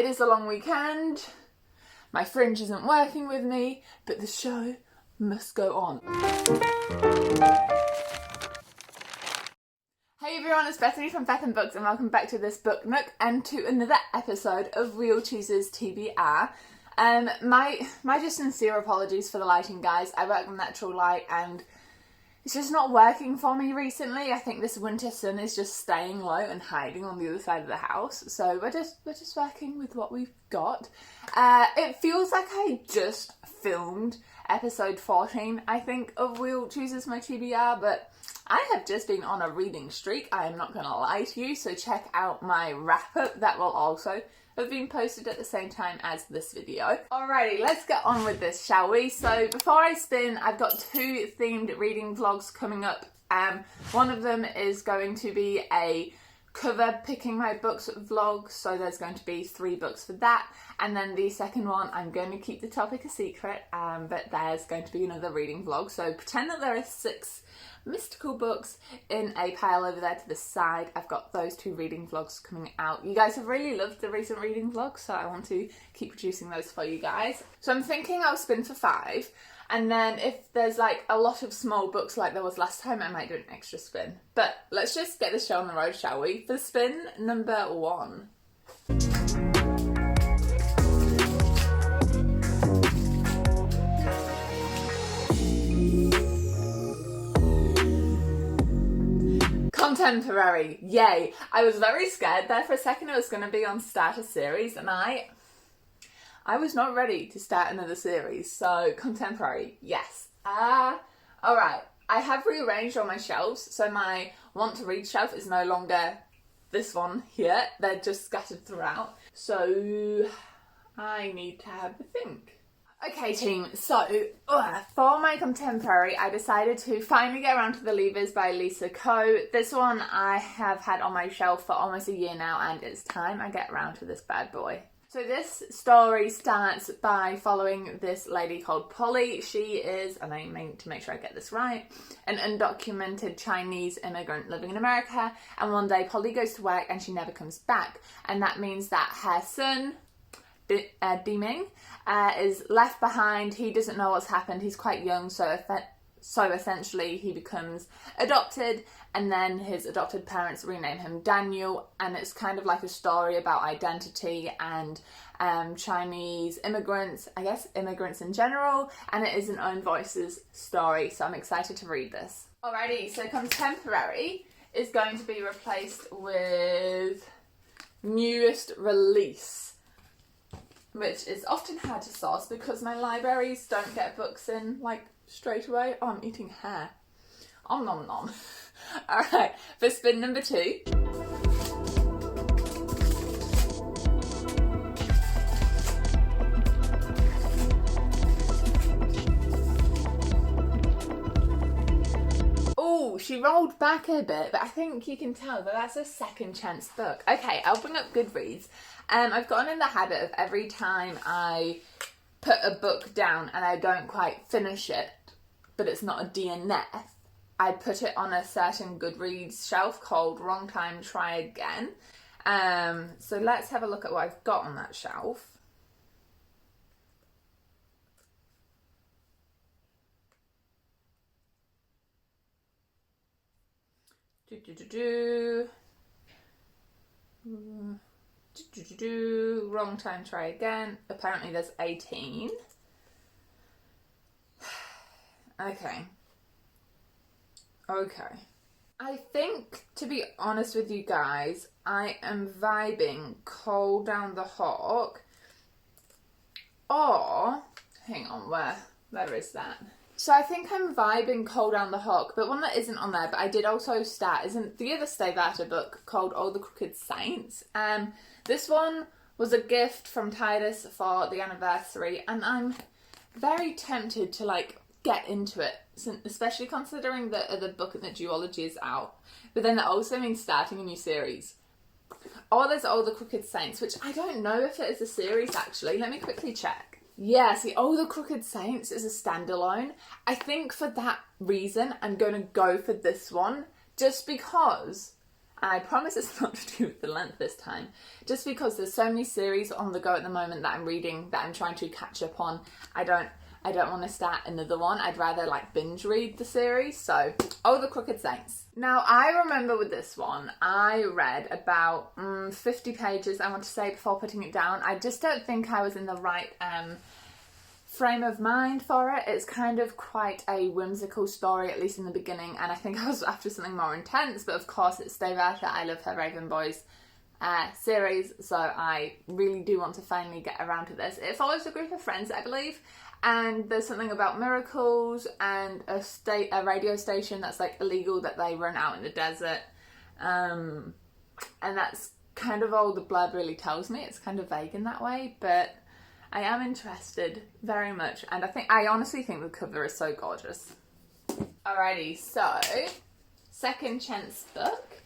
It is a long weekend. My fringe isn't working with me, but the show must go on. Hey everyone, it's Bethany from Beth and Books and welcome back to this book nook and to another episode of Real Choosers TBR. My just sincere apologies for the lighting, guys. I work with natural light and it's just not working for me recently. I think this winter sun is just staying low and hiding on the other side of the house. So we're just working with what we've got. It feels like I just filmed episode 14, I think, of Real Choosers my TBR, but I have just been on a reading streak. I am not going to lie to you. So check out my wrap up. That will also have been posted at the same time as this video. Alrighty, let's get on with this, shall we? So before I spin, I've got two themed reading vlogs coming up. One of them is going to be a cover picking my books vlog, so there's going to be 3 books for that, and then the second one I'm going to keep the topic a secret, but there's going to be another reading vlog, so pretend that there are 6 mystical books in a pile over there to the side. I've got those 2 reading vlogs coming out. You guys have really loved the recent reading vlogs, so I want to keep producing those for you guys. So I'm thinking I'll spin for 5, and then if there's like a lot of small books like there was last time, I might do an extra spin. But let's just get the show on the road, shall we? For spin number 1. Contemporary, yay! I was very scared there for a second. It was going to be on start a series, and I was not ready to start another series. So contemporary, yes. Alright, I have rearranged all my shelves, so my want to read shelf is no longer this one here. They're just scattered throughout. So I need to have a think. Okay team, so for my contemporary, I decided to finally get around to The Leavers by Lisa Ko. This one I have had on my shelf for almost a year now, and it's time I get around to this bad boy. So this story starts by following this lady called Polly. She is, and I mean to make sure I get this right, an undocumented Chinese immigrant living in America, and one day Polly goes to work and she never comes back, and that means that her son, Diming, is left behind. He doesn't know what's happened. He's quite young, so essentially he becomes adopted, and then his adopted parents rename him Daniel, and it's kind of like a story about identity and Chinese immigrants, I guess immigrants in general, and it is an Own Voices story, so I'm excited to read this. Alrighty, so contemporary is going to be replaced with newest release, which is often hard to source because my libraries don't get books in like straight away. Oh, I'm eating hair. Om nom nom. Alright, for spin number 2. Oh, she rolled back a bit, but I think you can tell that that's a second chance book. Okay, I'll bring up Goodreads. I've gotten in the habit of every time I put a book down and I don't quite finish it, but it's not a DNF, I put it on a certain Goodreads shelf called Wrong Time, Try Again. So let's have a look at what I've got on that shelf. Wrong Time, Try Again. Apparently there's 18. Okay. I think, to be honest with you guys, I am vibing Call Down the Hawk, or, hang on, where is that? So I think I'm vibing Call Down the Hawk, but one that isn't on there, but I did also start, isn't the other Stay Vata book called All the Crooked Saints. This one was a gift from Titus for the anniversary, and I'm very tempted to like get into it, especially considering the other book in the duology is out, but then that also means starting a new series. Or there's All the Crooked Saints, which I don't know if it is a series actually. Let me quickly check. Yeah, see, All the Crooked Saints is a standalone. I think for that reason I'm going to go for this one, just because And I promise it's not to do with the length this time, just because there's so many series on the go at the moment that I'm reading that I'm trying to catch up on. I don't want to start another one. I'd rather like binge read the series. So, Oh, the Crooked Saints. Now, I remember with this one, I read about 50 pages, I want to say, before putting it down. I just don't think I was in the right frame of mind for it. It's kind of quite a whimsical story, at least in the beginning, and I think I was after something more intense, but of course it's Stay Verta, I Love Her Raven Boys series, so I really do want to finally get around to this. It follows a group of friends, I believe, and there's something about miracles and a radio station that's like illegal that they run out in the desert, and that's kind of all the blurb really tells me. It's kind of vague in that way, but I am interested very much, and I honestly think the cover is so gorgeous. Alrighty, so second chance book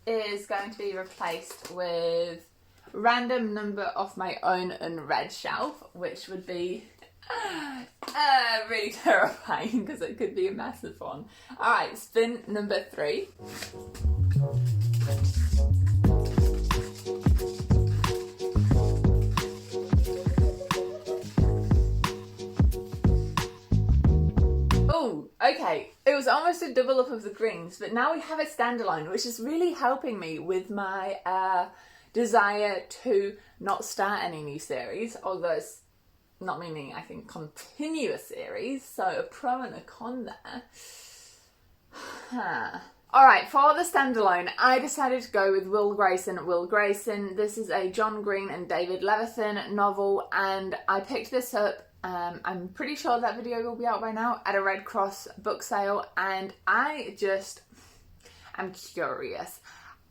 is going to be replaced with random number off my own unread shelf, which would be really terrifying because it could be a massive one. Alright, spin number 3. Okay, it was almost a double up of the greens, but now we have a standalone, which is really helping me with my desire to not start any new series, although it's not meaning, I think, continue a series, so a pro and a con there. Alright, for the standalone, I decided to go with Will Grayson. Will Grayson, this is a John Green and David Levithan novel, and I picked this up, I'm pretty sure that video will be out by now, at a Red Cross book sale, and I'm curious.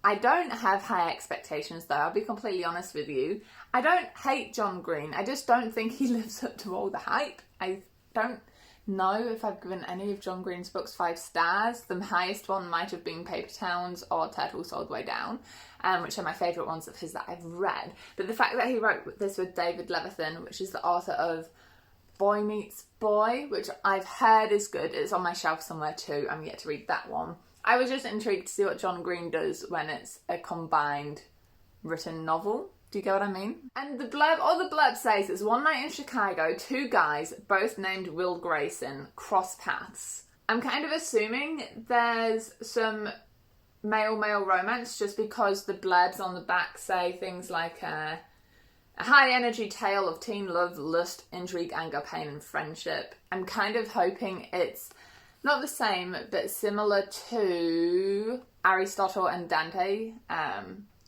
I don't have high expectations though, I'll be completely honest with you. I don't hate John Green, I just don't think he lives up to all the hype. I don't know if I've given any of John Green's books 5 stars. The highest one might have been Paper Towns or Turtles All the Way Down, which are my favourite ones of his that I've read. But the fact that he wrote this with David Levithan, which is the author of Boy Meets Boy, which I've heard is good. It's on my shelf somewhere too. I'm yet to read that one. I was just intrigued to see what John Green does when it's a combined written novel. Do you get what I mean? And the blurb says it's one night in Chicago, 2 guys, both named Will Grayson, cross paths. I'm kind of assuming there's some male-male romance just because the blurbs on the back say things like a high-energy tale of teen love, lust, intrigue, anger, pain, and friendship. I'm kind of hoping it's not the same, but similar to Aristotle and Dante.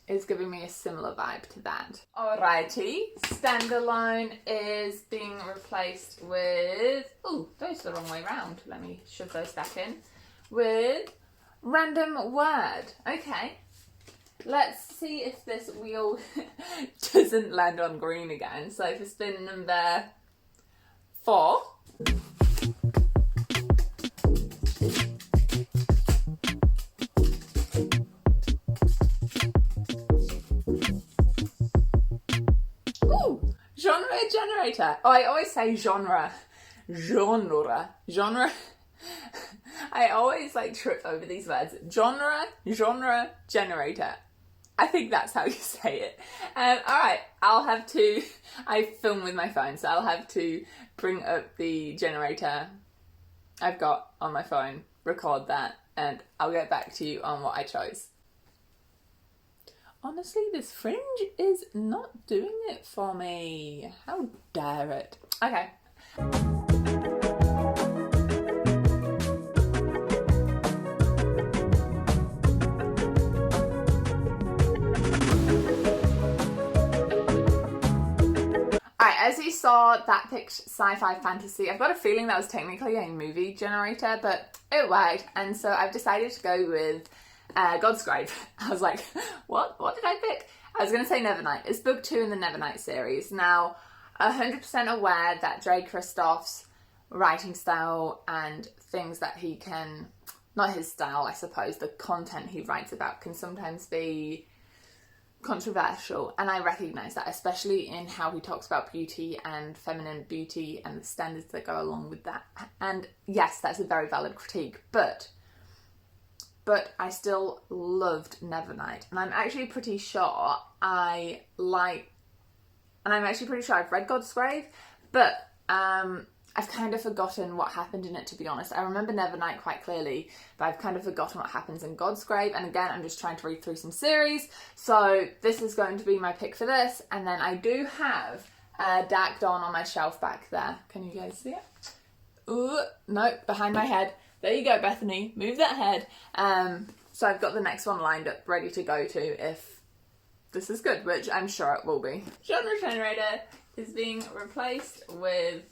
Is giving me a similar vibe to that. Alrighty, standalone is being replaced with... Oh, those are the wrong way round. Let me shove those back in. With random word. Okay. Let's see if this wheel doesn't land on green again. So for spin number 4. Ooh, genre generator. Oh, I always say genre. I always like trip over these words. Genre generator. I think that's how you say it. Alright, I film with my phone, so I'll have to bring up the generator I've got on my phone, record that, and I'll get back to you on what I chose. Honestly, this fringe is not doing it for me. How dare it? Okay. As you saw, that picked sci-fi fantasy. I've got a feeling that was technically a movie generator, but it worked, and so I've decided to go with God's Grave. I was like, what did I pick? I was going to say Nevernight. It's book 2 in the Nevernight series. Now, 100% aware that Dre Christoph's writing style and things that he can, not his style, I suppose, the content he writes about can sometimes be controversial, and I recognise that, especially in how he talks about beauty and feminine beauty and the standards that go along with that. And yes, that's a very valid critique, but but I still loved Nevernight. And I'm actually pretty sure I've read God's Grave, but I've kind of forgotten what happened in it, to be honest. I remember Nevernight quite clearly, but I've kind of forgotten what happens in God's Grave. And again, I'm just trying to read through some series. So this is going to be my pick for this. And then I do have Dark Dawn on my shelf back there. Can you guys see it? Ooh, no, behind my head. There you go, Bethany. Move that head. So I've got the next one lined up, ready to go to if this is good, which I'm sure it will be. Genre generator is being replaced with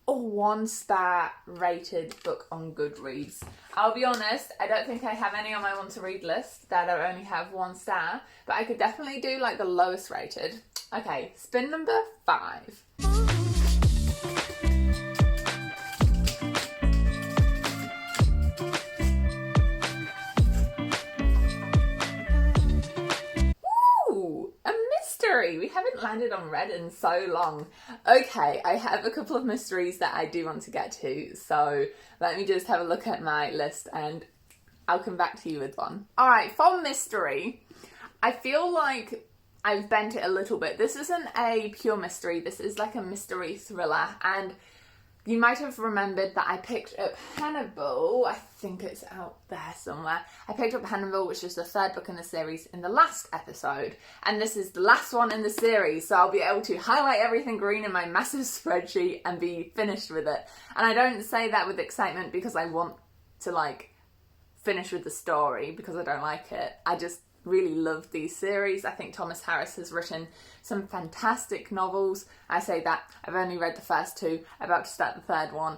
a 1-star rated book on Goodreads. I'll be honest, I don't think I have any on my want to read list that I only have 1 star, but I could definitely do like the lowest rated. Okay, spin number 5. We haven't landed on red in so long. Okay, I have a couple of mysteries that I do want to get to, so let me just have a look at my list and I'll come back to you with one. Alright, for mystery, I feel like I've bent it a little bit. This isn't a pure mystery, this is like a mystery thriller, and you might have remembered that I picked up Hannibal. I think it's out there somewhere. I picked up Hannibal, which is the 3rd book in the series, in the last episode. And this is the last one in the series, so I'll be able to highlight everything green in my massive spreadsheet and be finished with it. And I don't say that with excitement because I want to, like, finish with the story, because I don't like it. I just really love these series. I think Thomas Harris has written some fantastic novels. I say that, I've only read the first 2, about to start the 3rd one.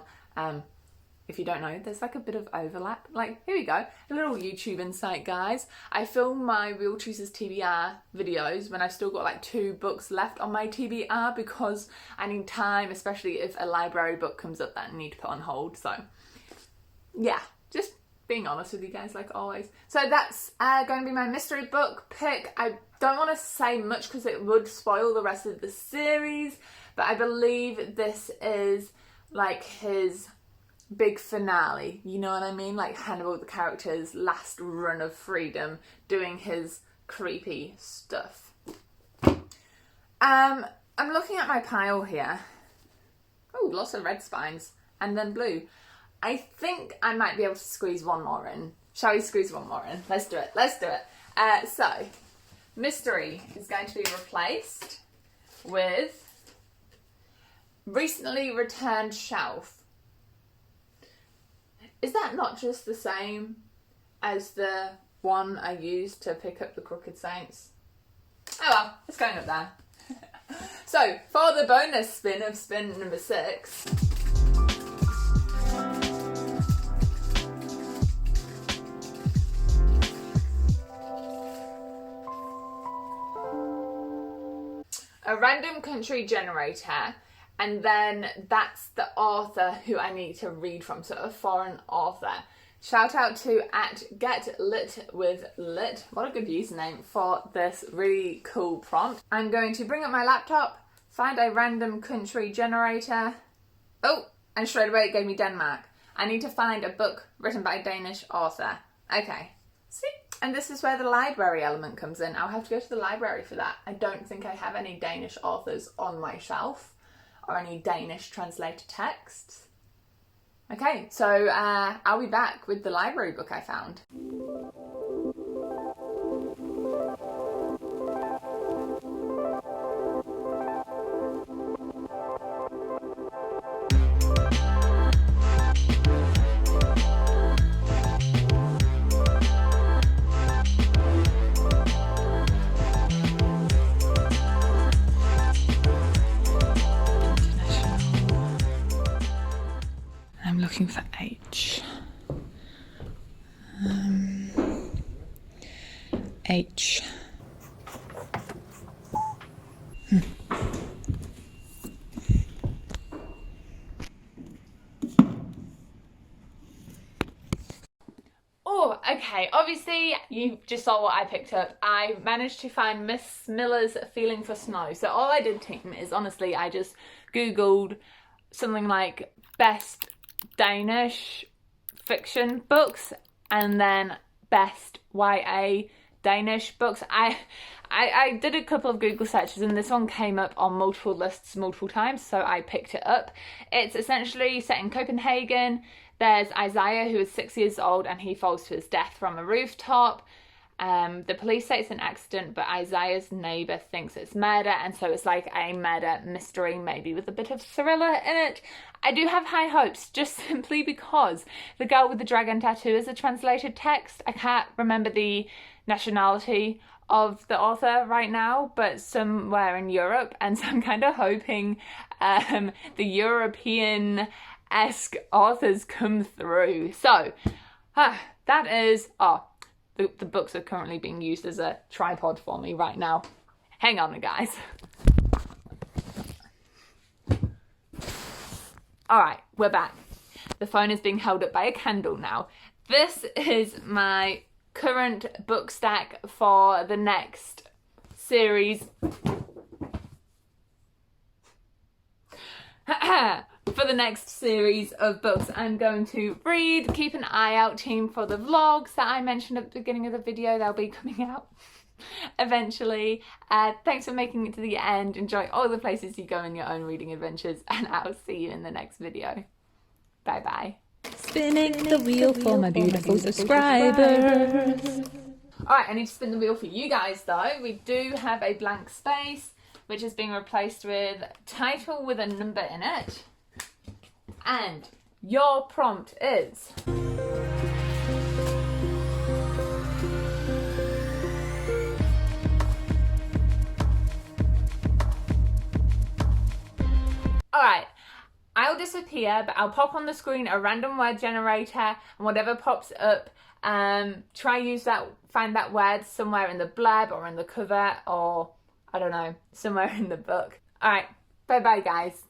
If you don't know, there's like a bit of overlap. Like, here we go, a little YouTube insight, guys. I film my Real Choosers TBR videos when I've still got like 2 books left on my TBR, because I need time, especially if a library book comes up that I need to put on hold. So yeah, just being honest with you guys, like always. So that's going to be my mystery book pick. I don't want to say much because it would spoil the rest of the series, but I believe this is like his big finale, you know what I mean? Like Hannibal the character's last run of freedom, doing his creepy stuff. I'm looking at my pile here. Oh, lots of red spines and then blue. I think I might be able to squeeze one more in. Shall we squeeze one more in? Let's do it. Let's do it. So, mystery is going to be replaced with recently returned shelf. Is that not just the same as the one I used to pick up the Crooked Saints? Oh well, it's going up there. So, for the bonus spin of spin number 6... a random country generator, and then that's the author who I need to read from, so a foreign author. Shout out to @GetLitWithLit, what a good username for this really cool prompt. I'm going to bring up my laptop, find a random country generator. Oh, and straight away it gave me Denmark. I need to find a book written by a Danish author. Okay, see? And this is where the library element comes in. I'll have to go to the library for that. I don't think I have any Danish authors on my shelf or any Danish translated texts. Okay, so I'll be back with the library book I found. I'm looking for H. H. Oh, okay, obviously you just saw what I picked up. I managed to find Miss Miller's Feeling for Snow. So all I did, team, is honestly I just googled something like best Danish fiction books, and then best YA Danish books. I did a couple of Google searches and this one came up on multiple lists multiple times, so I picked it up. It's essentially set in Copenhagen. There's Isaiah, who is 6 years old, and he falls to his death from a rooftop. The police say it's an accident, but Isaiah's neighbour thinks it's murder, and so it's like a murder mystery, maybe with a bit of thriller in it. I do have high hopes, just simply because the girl with the dragon tattoo is a translated text. I can't remember the nationality of the author right now, but somewhere in Europe, and so I'm kind of hoping the European-esque authors come through. So, that is... The books are currently being used as a tripod for me right now. Hang on, guys. Alright, we're back. The phone is being held up by a candle now. This is my current book stack for the next series. For the next series of books I'm going to read. Keep an eye out, team, for the vlogs that I mentioned at the beginning of the video. They'll be coming out eventually. Thanks for making it to the end. Enjoy all the places you go in your own reading adventures, and I'll see you in the next video. Bye bye. Spinning the wheel for my beautiful subscribers. Alright, I need to spin the wheel for you guys though. We do have a blank space, which is being replaced with title with a number in it. And your prompt is... Alright, I'll disappear, but I'll pop on the screen a random word generator, and whatever pops up, try use that, find that word somewhere in the blurb or in the cover, or I don't know, somewhere in the book. Alright, bye bye guys.